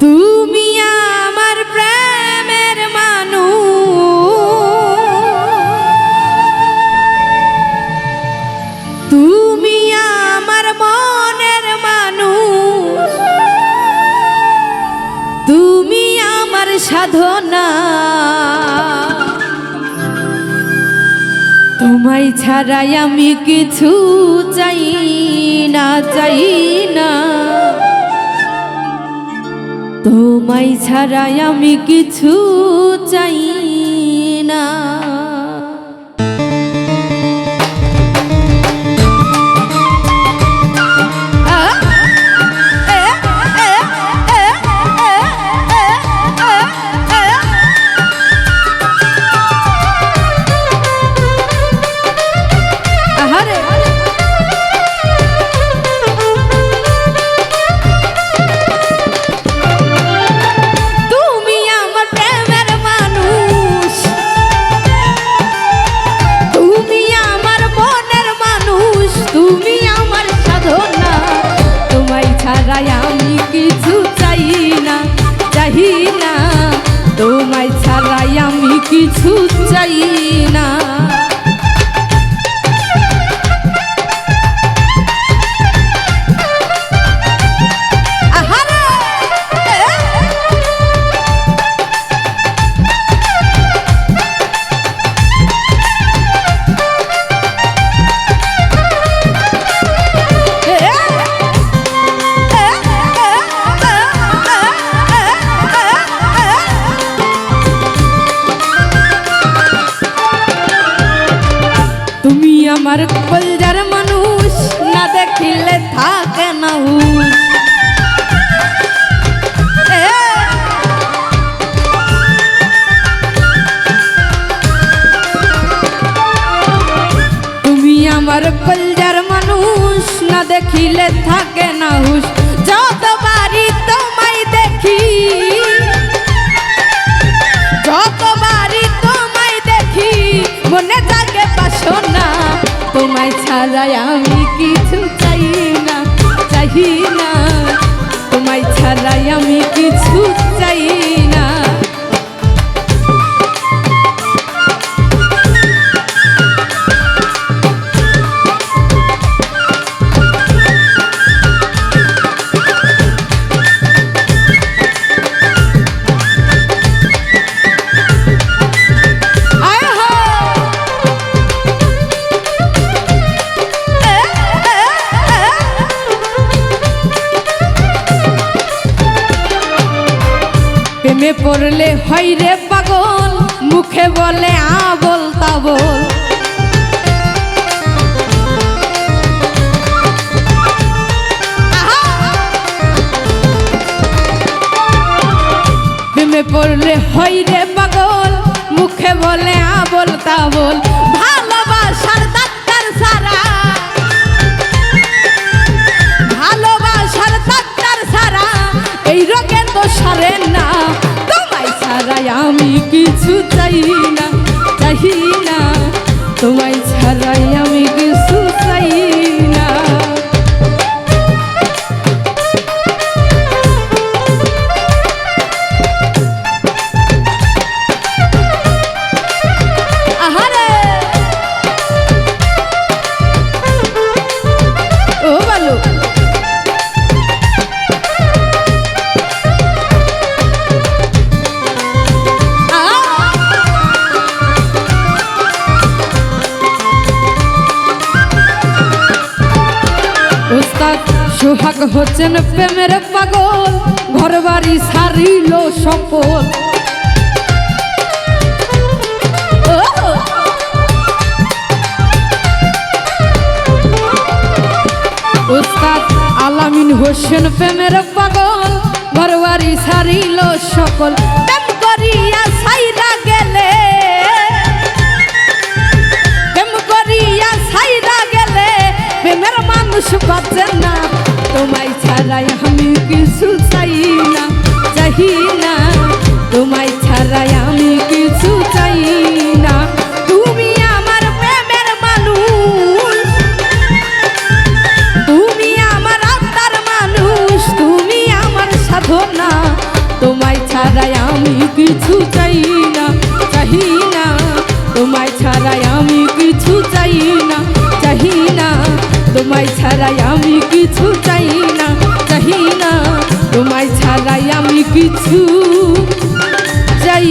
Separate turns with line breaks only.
তুমি আমার প্রেমের মানুষ, তুমি আমার মনের মানুষ, তুমি আমার সাধনা। তোমায় ছাড়াই আমি কিছু চাই না, চাই না। তোমায় ছাড়াই আমি কিছু চাই না। আমি কিছু চাই না, চাই না। তোমায় ছাড়াই আমি কিছু চাই না। আমার কলজার মানুষ, না দেখিলে থাকে না হুঁশ। তুমি আমার কলজার মানুষ, না দেখিলে থাকে না হুঁশ। যতবারই তোমায় দেখি, যতবারই তোমায় দেখি, মনে জাগে বাসনা। তোমায় ছাড়াই আমি কিছু চাই না, চাই না। তোমায় ছাড়াই আমি কিছু চাই না। প্রেমে পড়লে হয় রে পাগল, মুখে বলে আবল তাবল। প্রেমে পড়লে হয় রে পাগল, মুখে বলে আবল তাবল। ভালোবাসার ডাক্তার সারা, ভালোবাসার ডাক্তার সারা এই রোগে তো সারে না। তোমায় ছাড়াই আমি কিছু চাই না, চাই না। তোমায় ছাড়াই আমি কিছু চাই না। আহারে ও বালু, সোহাগ হচ্ছেন প্রেমের পাগল, ঘর বাড়ি সারিল সকল। উস্তাদ আলামিন হোসেন প্রেমের পাগল, ঘর বাড়ি সারিল সকল। প্রেম করিয়া সাইরা গেলে, প্রেম করিয়া সাইরা গেলে প্রেমের মানুষ বাঁচে না। তোমায় ছাড়াই আমি কিছু চাই না, চাই না। তোমায় ছাড়াই আমি কিছু চাই না। তুমি আমার প্রেমের মানুষ, তুমি আমার আত্মার মানুষ, তুমি আমার সাধনা। তোমায় ছাড়াই আমি কিছু চাই না, চাহি না। তোমায় ছাড়াই আমি কিছু চাই না, চাহি না। তোমায় ছাড়াই আমি কিছু চাই না, চাহি না। তোমায় ছাড়াই আমি কিছু চাই